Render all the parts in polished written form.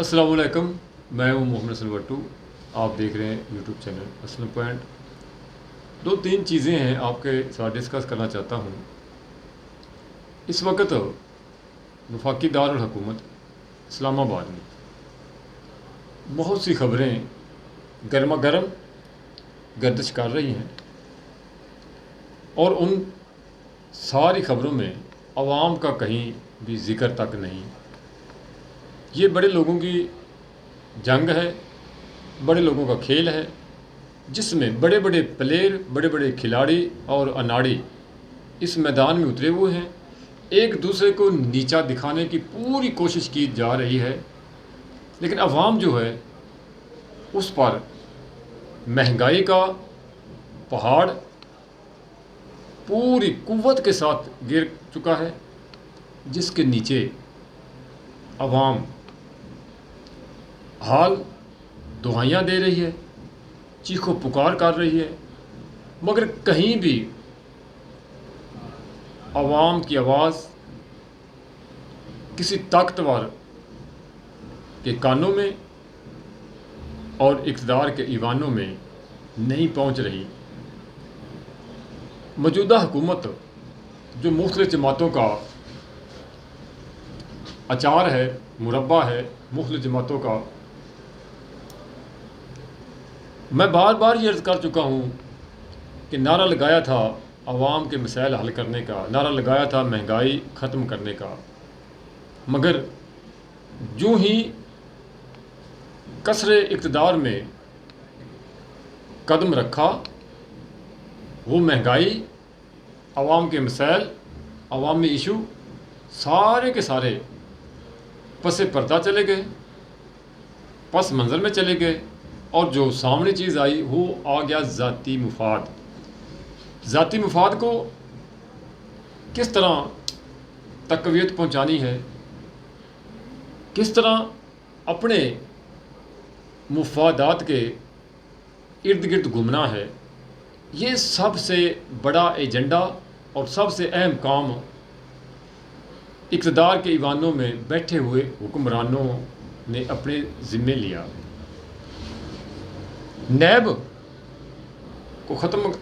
अस्सलाम वालेकुम। मैं हूं मोहम्मद हसन भट्टू। आप देख रहे हैं यूट्यूब चैनल असलम पॉइंट। दो तीन चीज़ें हैं आपके साथ डिस्कस करना चाहता हूं। इस वक्त वफाकी दारुल हुकूमत इस्लामाबाद में बहुत सी खबरें गर्मा गर्म गर्दिश कर रही हैं और उन सारी खबरों में आवाम का कहीं भी ज़िक्र तक नहीं। ये बड़े लोगों की जंग है, बड़े लोगों का खेल है, जिसमें बड़े बड़े प्लेयर, बड़े बड़े खिलाड़ी और अनाड़ी इस मैदान में उतरे हुए हैं। एक दूसरे को नीचा दिखाने की पूरी कोशिश की जा रही है, लेकिन अवाम जो है उस पर महंगाई का पहाड़ पूरी कुव्वत के साथ गिर चुका है, जिसके नीचे अवाम हाल दुआइयाँ दे रही है, चीखो पुकार कर रही है, मगर कहीं भी अवाम की आवाज़ किसी ताकतवर के कानों में और इक़्तिदार के ईवानों में नहीं पहुंच रही। मौजूदा हुकूमत जो मुख्तलिफ जमातों का अचार है, मुरब्बा है, मुख्तलिफ जमातों का, मैं बार बार ये अर्ज़ कर चुका हूँ कि नारा लगाया था अवाम के मसाइल हल करने का, नारा लगाया था महंगाई ख़त्म करने का, मगर यूँ ही कसरे इक़्तिदार में कदम रखा, वो महंगाई, अवाम के मसाइल, अवामी इशू सारे के सारे पसे पर्दा चले गए, पस मंज़र में चले गए, और जो सामने चीज़ आई वो आ गया ज़ाती मुफाद। ज़ाती मुफाद को किस तरह तक़वियत पहुँचानी है, किस तरह अपने मुफादात के इर्द गिर्द घूमना है, ये सबसे बड़ा एजेंडा और सबसे अहम काम इक़्तिदार के ईवानों में बैठे हुए हुक्मरानों ने अपने ज़िम्मे लिया। नैब को ख़त्म,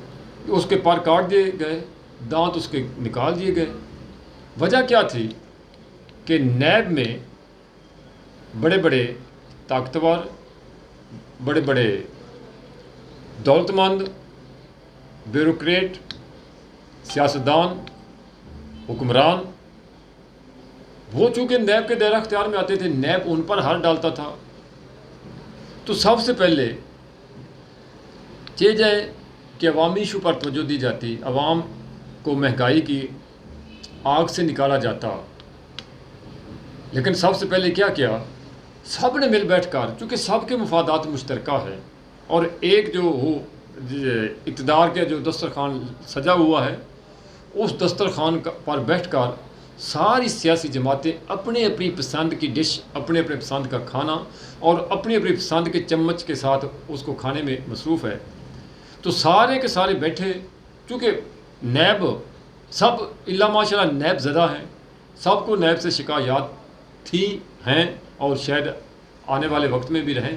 उसके पार काट दिए गए, दांत उसके निकाल दिए गए। वजह क्या थी कि नैब में बड़े बड़े ताकतवर, बड़े बड़े दौलतमंद, ब्यूरोक्रेट, सियासतदान, हुक्मरान, वो चूँकि नैब के दायरा अख्तियार में आते थे, नैब उन पर हाथ डालता था। तो सबसे पहले चे जाए कि अवामी इशू पर तवज्जो दी जाती, अवाम को महंगाई की आग से निकाला जाता। लेकिन सबसे पहले क्या किया, सब ने मिल बैठ कर, चूँकि सब के मुफादात मुश्तरका है, और एक जो हो इक़्तिदार के जो दस्तरखान सजा हुआ है, उस दस्तरखान पर बैठ कर सारी सियासी जमातें अपने अपनी पसंद की डिश, अपने अपने पसंद का खाना और अपनी अपनी पसंद के चम्मच के साथ उसको खाने में मसरूफ़ है। तो सारे के सारे बैठे, चूँकि नैब सब इल्ला माशाल्लाह नैब ज़दा हैं, सबको नैब से शिकायत थी, हैं, और शायद आने वाले वक्त में भी रहें।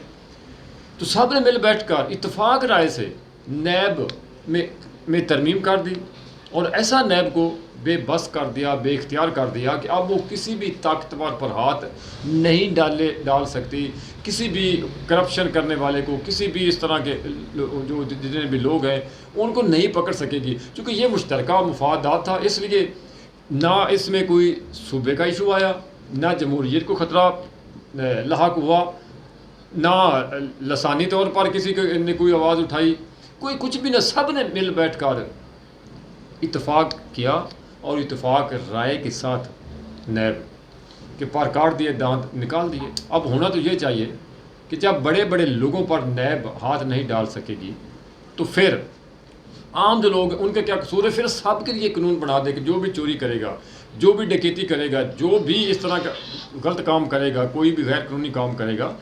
तो सब ने मिल बैठ कर इत्तफाक राय से नैब में तरमीम कर दी, और ऐसा नैब को बेबस कर दिया, बेख्तियार कर दिया कि अब वो किसी भी ताकतवर पर हाथ नहीं डाल सकती, किसी भी करप्शन करने वाले को, किसी भी इस तरह के जो जितने भी लोग हैं उनको नहीं पकड़ सकेगी। क्योंकि ये मुश्तरका मुफादात था, इसलिए ना इसमें कोई सूबे का इशू आया, ना जमहूरियत को ख़तरा लाहक हुआ, ना लसानी तौर पर किसी ने कोई आवाज़ उठाई, कोई कुछ भी ना। सब ने मिल बैठ कर इत्तफाक किया और इत्तफाक राय के साथ नैब के पार काट दिए, दांत निकाल दिए। अब होना तो ये चाहिए कि जब बड़े बड़े लोगों पर नैब हाथ नहीं डाल सकेगी, तो फिर आम जो लोग उनके क्या कसूर है? फिर सब के लिए कानून बना दे कि जो भी चोरी करेगा, जो भी डकैती करेगा, जो भी इस तरह का गलत काम करेगा, कोई भी गैर कानूनी काम करेगा,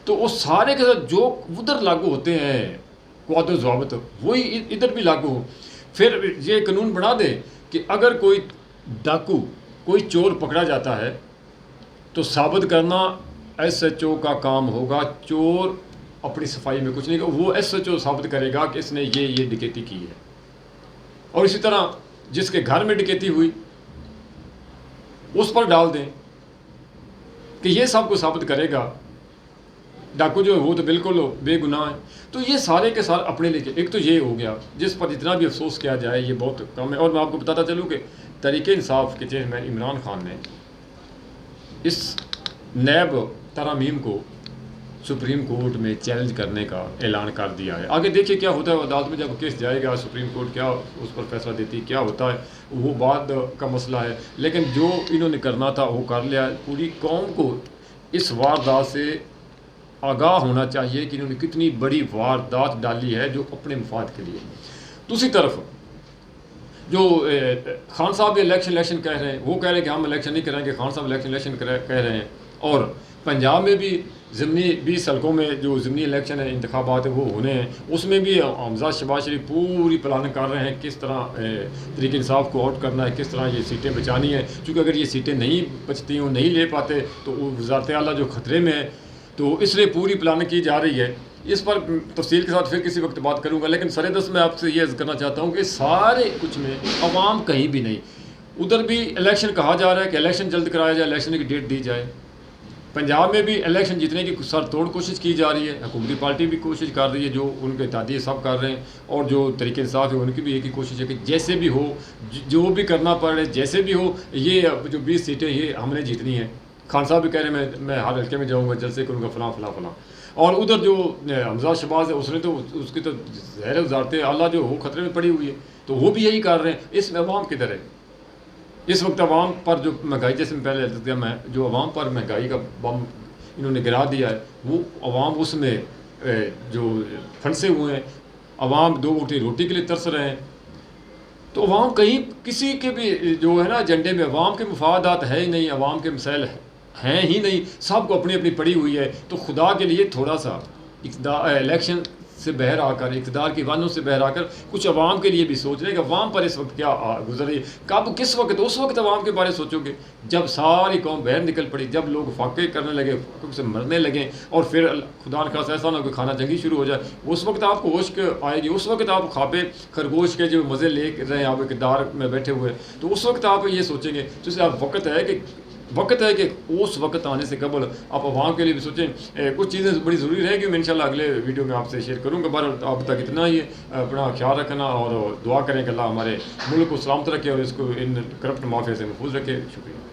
तो वो सारे के साथ जो उधर लागू होते हैं क़वाद ज़वाबित, वही इधर भी लागू हो। फिर ये कानून बना दे कि अगर कोई डाकू, कोई चोर पकड़ा जाता है तो साबित करना ایس ایچ او کا کام ہوگا چور اپنی صفائی میں کچھ نہیں کہ وہ ایس ایچ او ثابت کرے گا کہ اس نے یہ ڈکیتی کی ہے. اور اسی طرح جس کے گھر میں ڈکیتی ہوئی اس پر ڈال دیں کہ یہ سب کو ثابت کرے گا ڈاکو جو ہے وہ تو بالکل بے گناہ ہے. تو یہ سارے کے سارے اپنے لے کے ایک تو یہ ہو گیا جس پر جتنا بھی افسوس کیا جائے یہ بہت کم ہے. اور میں آپ کو بتاتا چلوں کہ تحریک انصاف کے چیئرمین عمران خان نے اس نیب ترامیم کو سپریم کورٹ میں چیلنج کرنے کا اعلان کر دیا ہے. آگے دیکھیے کیا ہوتا ہے عدالت میں جب کیس جائے گا سپریم کورٹ کیا اس پر فیصلہ دیتی کیا ہوتا ہے وہ بعد کا مسئلہ ہے. لیکن جو انہوں نے کرنا تھا وہ کر لیا. پوری قوم کو اس واردات سے آگاہ ہونا چاہیے کہ انہوں نے کتنی بڑی واردات ڈالی ہے جو اپنے مفاد کے لیے. دوسری طرف جو خان صاحب الیکشن کہہ رہے ہیں وہ کہہ رہے ہیں کہ ہم الیکشن نہیں کریں گے. خان صاحب الیکشن کہہ رہے ہیں. اور پنجاب میں بھی ضمنی 20 حلقوں میں جو ضمنی الیکشن ہے انتخابات وہ ہونے ہیں اس میں بھی حمزہ شہباز شریف پوری پلاننگ کر رہے ہیں کس طرح تحریک انصاف کو آؤٹ کرنا ہے کس طرح یہ سیٹیں بچانی ہیں. چونکہ اگر یہ سیٹیں نہیں بچتی ہوں نہیں لے پاتے تو وزارت اعلیٰ جو خطرے میں ہے تو اس لیے پوری پلاننگ کی جا رہی ہے. اس پر تفصیل کے ساتھ پھر کسی وقت بات کروں گا. لیکن سر دست میں آپ سے یہ عرض کرنا چاہتا ہوں کہ سارے کچھ میں عوام کہیں بھی نہیں. ادھر بھی الیکشن کہا جا رہا ہے کہ الیکشن جلد کرایا جائے الیکشن کی ڈیٹ دی جائے. پنجاب میں بھی الیکشن جیتنے کی سر توڑ کوشش کی جا رہی ہے. حکومتی پارٹی بھی کوشش کر رہی ہے جو ان کے اتحادی سب کر رہے ہیں. اور جو تحریک انصاف ہے ان کی بھی ایک ہی کوشش ہے کہ جیسے بھی ہو جو بھی کرنا پڑے جیسے بھی ہو یہ جو 20 سیٹیں یہ ہم نے جیتنی ہیں. خان صاحب بھی کہہ رہے ہیں میں ہر حلقے میں جاؤں گا جلسے کروں گا فلاں فلاں فلاں. اور ادھر جو حمزہ شہباز ہے اس نے تو اس کی تو زہر وزارت اعلیٰ جو وہ خطرے میں پڑی ہوئی ہے تو وہ بھی یہی کر رہے ہیں. اس میں عوام کدھر ہے؟ اس وقت عوام پر جو مہنگائی جیسے میں پہلے دیا میں جو عوام پر مہنگائی کا بم انہوں نے گرا دیا ہے وہ عوام اس میں جو پھنسے ہوئے ہیں. عوام 2 روٹی کے لیے ترس رہے ہیں. تو عوام کہیں کسی کے بھی جو ہے نا ایجنڈے میں عوام کے مفادات ہے ہی نہیں. عوام کے مسائل ہیں ہی نہیں. سب کو اپنی اپنی پڑی ہوئی ہے. تو خدا کے لیے تھوڑا سا الیکشن سے بہر آ کر اقتدار کی وانوں سے بہر آ کر کچھ عوام کے لیے بھی سوچ رہے کہ عوام پر اس وقت کیا گزر رہی ہے. کب کس وقت اس وقت عوام کے بارے سوچو گے جب ساری قوم بہر نکل پڑی جب لوگ فاقے کرنے لگے فاقے سے مرنے لگے اور پھر خدا نخواستہ ایسا نہ کوئی کھانا جنگی شروع ہو جائے. اس وقت آپ کو ہوش آئے گی. اس وقت آپ خوابے خرگوش کے جو مزے لے رہے ہیں آپ اقتدار میں بیٹھے ہوئے تو اس وقت آپ یہ سوچیں گے. تو اس لیے آپ وقت ہے کہ اس وقت آنے سے قبل آپ عوام کے لیے بھی سوچیں. کچھ چیزیں بڑی ضروری رہیں گی میں انشاءاللہ اگلے ویڈیو میں آپ سے شیئر کروں گا. بہرحال آپ تک اتنا ہی اپنا خیال رکھنا اور دعا کریں کہ اللہ ہمارے ملک کو سلامت رکھے اور اس کو ان کرپٹ مافیا سے محفوظ رکھے. شکریہ.